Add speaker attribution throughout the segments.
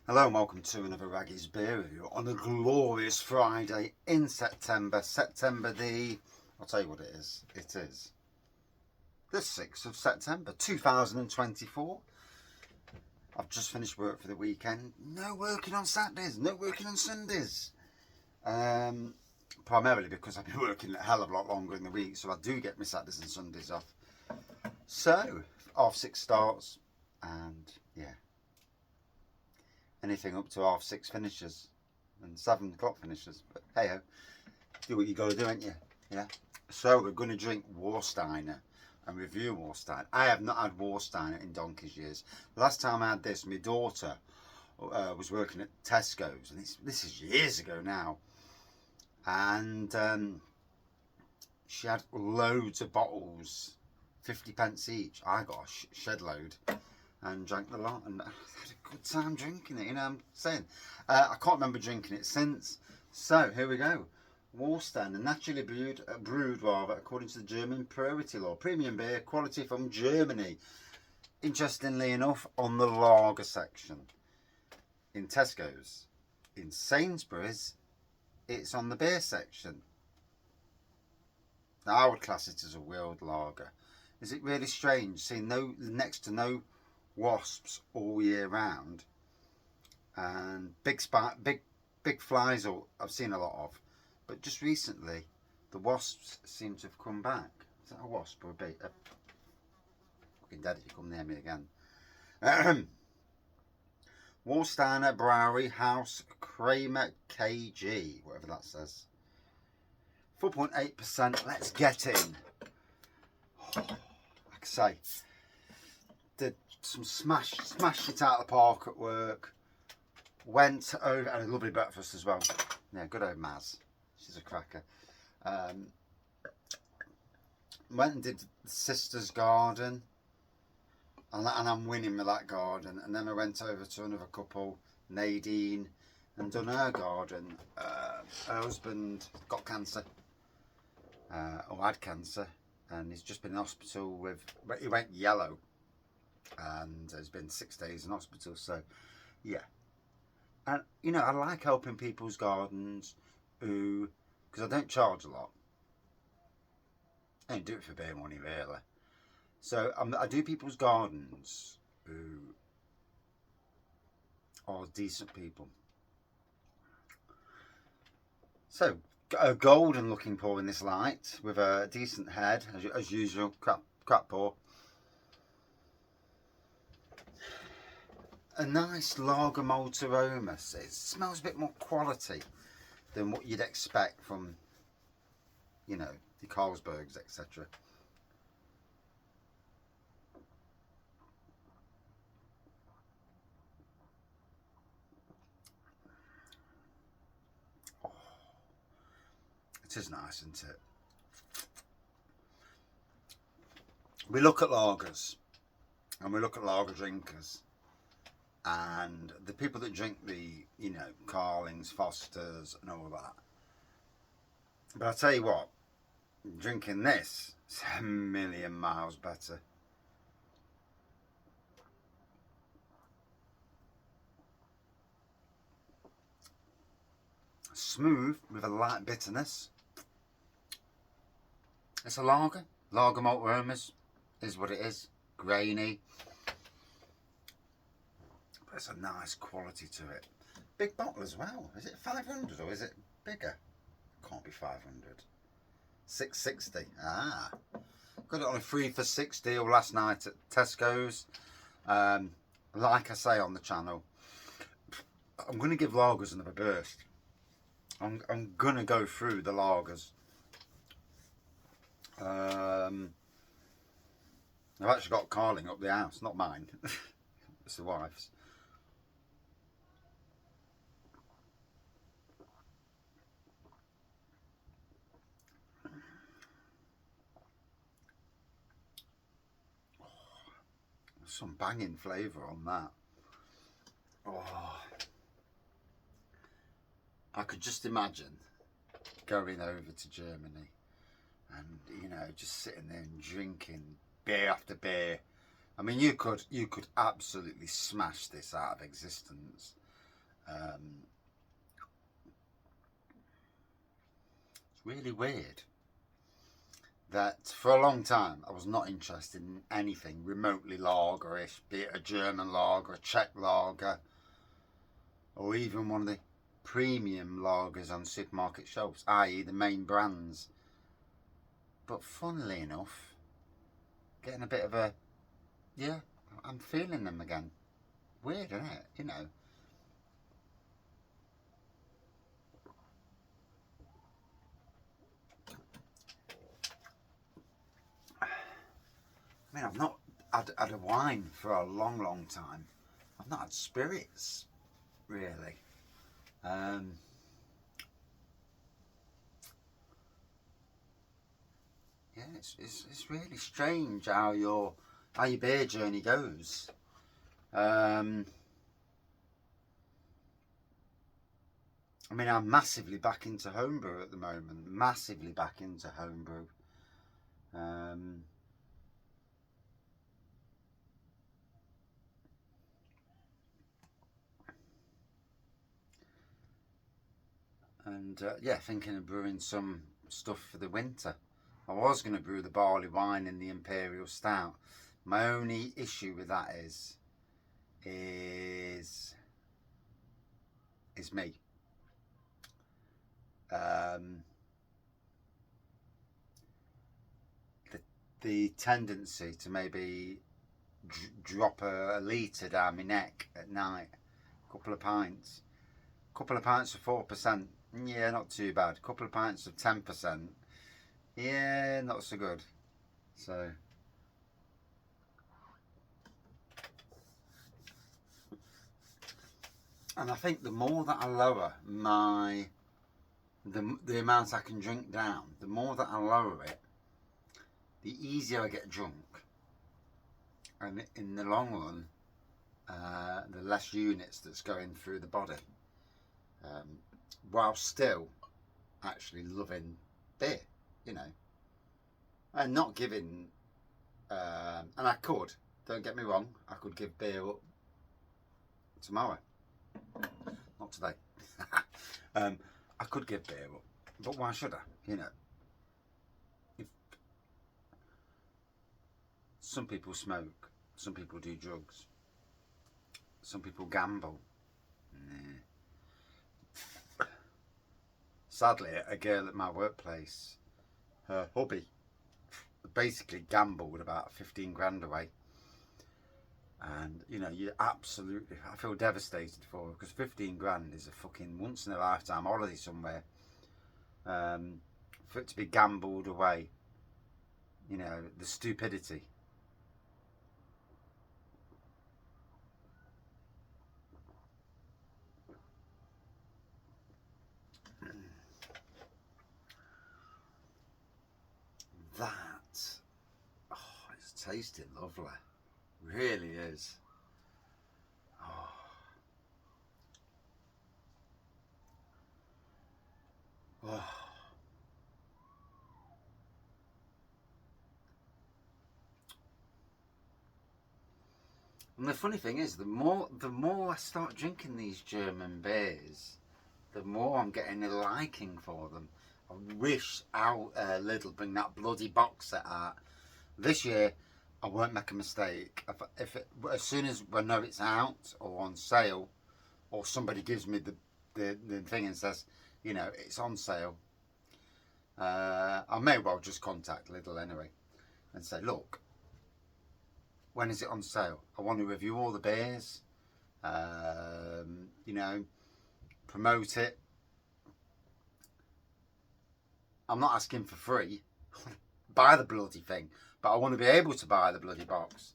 Speaker 1: Hello and welcome to another Raggy's Beer Review on a glorious Friday in September. I'll tell you what it is. It is the 6th of September 2024. I've just finished work for the weekend. No working on Saturdays, no working on Sundays. Primarily because I've been working a hell of a lot longer in the week, so I do get my Saturdays and Sundays off. So, 6:30 starts, and yeah. Anything up to 6:30 finishes and 7 o'clock finishes, but hey ho, do what you gotta do, ain't you? Yeah. So we're gonna drink Warsteiner and review Warsteiner. I have not had Warsteiner in donkey's years. The last time I had this, my daughter was working at Tesco's, and this is years ago now, and she had loads of bottles, 50p each. I got a shed load and drank the lot, and I had a good time drinking it, you know what I'm saying. I can't remember drinking it since. So here we go. Warsteiner, naturally brewed according to the German purity law. Premium beer, quality from Germany. Interestingly enough, on the lager section in Tesco's. In Sainsbury's, it's on the beer section. Now I would class it as a world lager. Is it really strange seeing next to no wasps all year round, and big flies I've seen a lot of, but just recently the wasps seem to have come back. Is that a wasp or a bee? Fucking dead if you come near me again. Warsteiner Brewery House Kramer KG, whatever that says. 4.8%. Let's get in. Like I say, did some smashed it out of the park at work. Went over, and a lovely breakfast as well. Yeah, good old Maz. She's a cracker. Went and did the sister's garden, and I'm winning with that garden. And then I went over to another couple, Nadine, and done her garden. Her husband got cancer, or had cancer, and he's just been in hospital he went yellow, and has been 6 days in hospital. So yeah, and you know, I like helping people's gardens because I don't charge a lot. I don't do it for beer money really. So I do people's gardens who are decent people. So a golden looking pour in this light with a decent head as usual. Crap pour. A nice lager malt aroma. It smells a bit more quality than what you'd expect from, you know, the Carlsbergs, etc. Oh, it is nice, isn't it? We look at lagers and we look at lager drinkers, and the people that drink the, you know, Carlings, Fosters and all that. But I'll tell you what, drinking this is a million miles better. Smooth with a light bitterness. It's a lager. Lager malt aromas is what it is. Grainy. But it's a nice quality to it. Big bottle as well. Is it 500 or is it bigger? Can't be 500. 660. Ah. Got it on a 3 for 6 deal last night at Tesco's. Like I say on the channel, I'm going to give lagers another burst. I'm going to go through the lagers. I've actually got Carling up the house, not mine. It's the wife's. Some banging flavour on that. Oh, I could just imagine going over to Germany and, you know, just sitting there and drinking beer after beer. I mean, you could absolutely smash this out of existence. It's really weird that for a long time I was not interested in anything remotely lagerish, be it a German lager, a Czech lager, or even one of the premium lagers on supermarket shelves, i.e. the main brands. But funnily enough, getting a bit of a, yeah, I'm feeling them again. Weird, isn't it? You know. I mean, I've not had a wine for a long, long time. I've not had spirits, really. Yeah, it's really strange how your beer journey goes. I mean, I'm massively back into homebrew at the moment. Massively back into homebrew. And yeah, thinking of brewing some stuff for the winter. I was going to brew the barley wine in the Imperial Stout. My only issue with that is me. The tendency to maybe drop a litre down my neck at night. Couple of pints of 4%. Yeah, not too bad. Couple of pints of 10%. Yeah, not so good. So, and I think the more that I lower the amount I can drink down, the more that I lower it, the easier I get drunk. And in the long run, the less units that's going through the body. While still actually loving beer, you know, and not giving. And I could, don't get me wrong, I could give beer up tomorrow. Not today. I could give beer up, but why should I? You know, if some people smoke, some people do drugs, some people gamble. Nah. Sadly, a girl at my workplace, her hubby basically gambled about 15 grand away. And you know, I feel devastated for her, because 15 grand is a fucking once in a lifetime holiday somewhere. For it to be gambled away, you know, the stupidity. That, oh, it's tasting lovely. Really is. Oh. Oh. And the funny thing is, the more I start drinking these German beers, the more I'm getting a liking for them. I wish Lidl bring that bloody box set out. This year, I won't make a mistake. As soon as I know it's out or on sale, or somebody gives me the thing and says, you know, it's on sale, I may well just contact Lidl anyway and say, look, when is it on sale? I want to review all the beers, you know, promote it. I'm not asking for free. Buy the bloody thing, but I want to be able to buy the bloody box.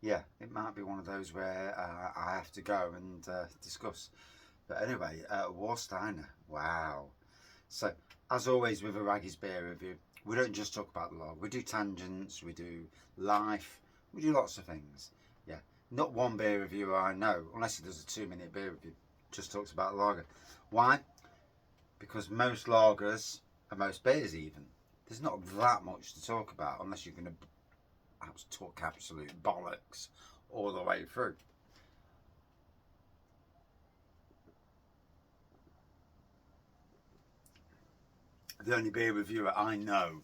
Speaker 1: Yeah, it might be one of those where I have to go and discuss. But anyway, Warsteiner, wow. So, as always with a Raggy's Beer Review, we don't just talk about the log. We do tangents, we do life, we do lots of things. Yeah, not one beer reviewer I know, unless he does a 2-minute beer review, just talks about lager. Why? Because most lagers, and most beers even, there's not that much to talk about unless you're going to took absolute bollocks all the way through. The only beer reviewer I know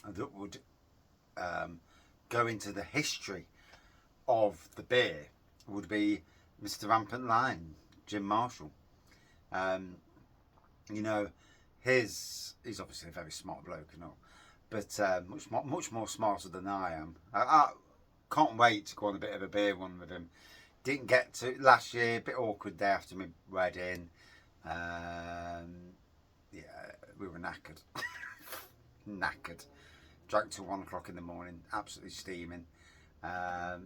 Speaker 1: that would go into the history of the beer would be Mr. Rampant Lion, Jim Marshall. You know, he's obviously a very smart bloke and all, but much more smarter than I am. I can't wait to go on a bit of a beer run with him. Didn't get to last year, a bit awkward day after my wedding. Yeah, we were knackered. Knackered. Drank till 1 o'clock in the morning, absolutely steaming. Yeah,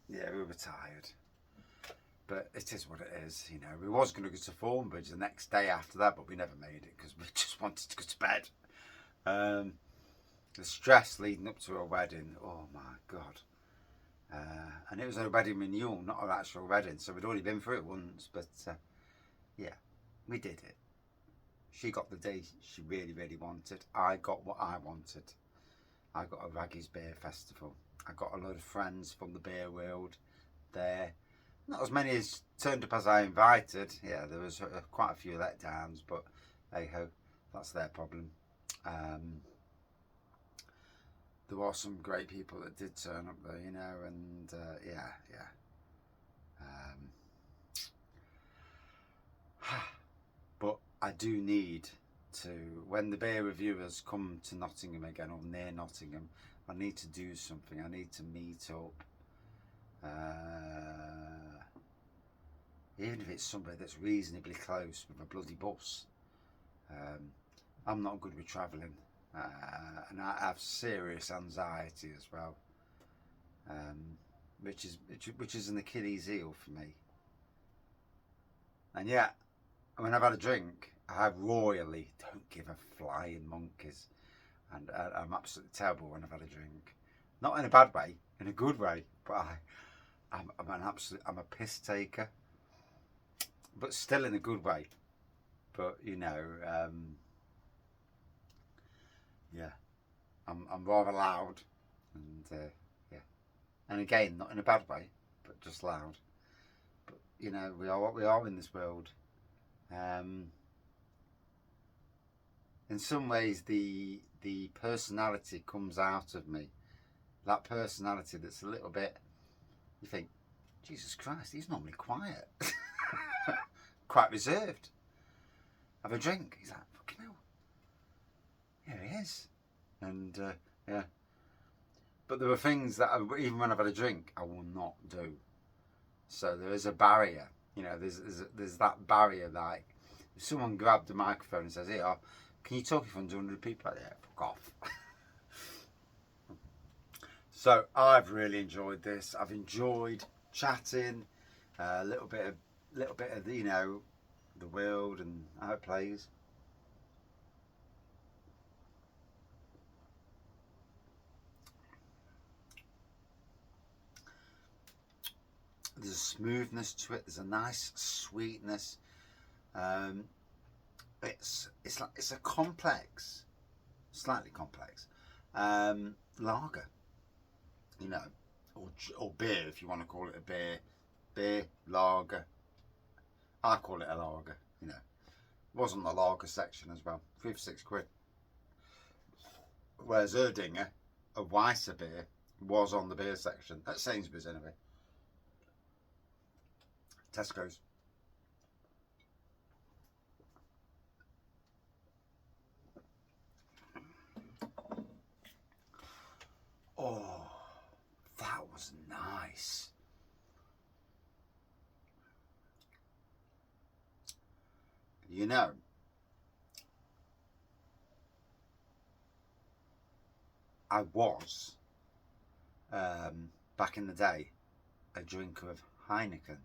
Speaker 1: we were tired. But it is what it is, you know. We was going to go to Thornbridge the next day after that, but we never made it because we just wanted to go to bed. The stress leading up to a wedding, oh my God. And it was a wedding renewal, not an actual wedding, so we'd already been through it once, but yeah, we did it. She got the day she really, really wanted. I got what I wanted. I got a Raggy's Beer Festival. I got a load of friends from the beer world there. Not as many as turned up as I invited. Yeah, there was quite a few letdowns, but hey ho, that's their problem. There were some great people that did turn up there, you know, and yeah. But I do need to, when the beer reviewers come to Nottingham again, or near Nottingham, I need to do something. I need to meet up. Even if it's somebody that's reasonably close with a bloody bus. I'm not good with travelling, and I have serious anxiety as well, which is an Achilles heel for me. And yet, when I've had a drink, I royally don't give a flying monkeys, and I'm absolutely terrible when I've had a drink. Not in a bad way, in a good way, but I'm a piss taker, but still in a good way. But you know, yeah, I'm rather loud, and yeah, and again, not in a bad way, but just loud. But you know, we are what we are in this world. In some ways, the personality comes out of me. That personality that's a little bit, you think, Jesus Christ, he's normally quiet, quite reserved. Have a drink. He's like, fucking hell. Here he is. And yeah. But there are things that even when I've had a drink, I will not do. So there is a barrier. You know, there's that barrier. Like, if someone grabbed the microphone and says, "Here, can you talk in front of 100 people?" Yeah, fuck off. So I've really enjoyed this. I've enjoyed chatting, a little bit of you know, the world and how it plays. There's a smoothness to it. There's a nice sweetness. It's a complex, slightly complex lager, you know, or beer if you want to call it a beer lager. I call it a lager, you know. It was on the lager section as well, 3 for £6. Whereas Erdinger, a Weisser beer, was on the beer section at Sainsbury's anyway. Tesco's. Oh, that was nice. You know, I was, back in the day, a drinker of Heineken.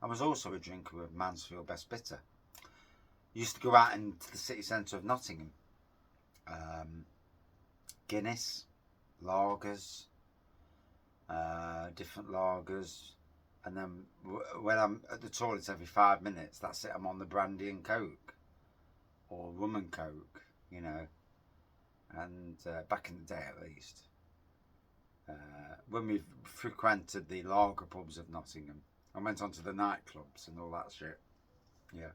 Speaker 1: I was also a drinker of Mansfield Best Bitter. Used to go out into the city centre of Nottingham. Guinness, lagers, different lagers. And then when I'm at the toilets every 5 minutes, that's it, I'm on the brandy and coke. Or rum and coke, you know. and back in the day at least, when we frequented the lager pubs of Nottingham and went on to the nightclubs and all that shit. Yeah.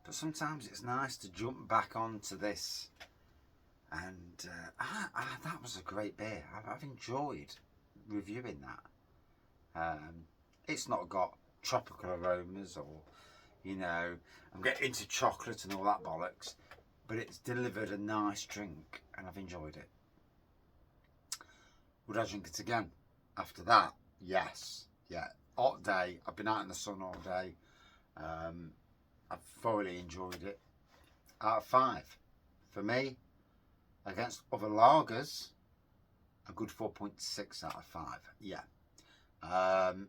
Speaker 1: But sometimes it's nice to jump back onto this, and that was a great beer. I've enjoyed reviewing that. It's not got tropical aromas, or, you know, I'm getting into chocolate and all that bollocks, but it's delivered a nice drink and I've enjoyed it. Would I drink it again after that? Yes. Yeah. Hot day. I've been out in the sun all day. I've thoroughly enjoyed it. Out of 5. For me, against other lagers, a good 4.6 out of 5. Yeah.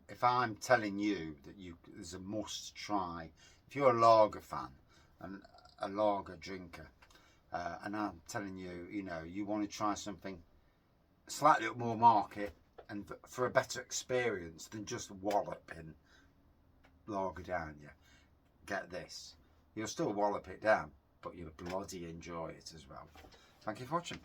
Speaker 1: If I'm telling you that there's a must try, if you're a lager fan and a lager drinker, and I'm telling you, you know, you want to try something slightly more market and for a better experience than just walloping lager down, you get this. You'll still wallop it down, but you'll bloody enjoy it as well. Thank you for watching.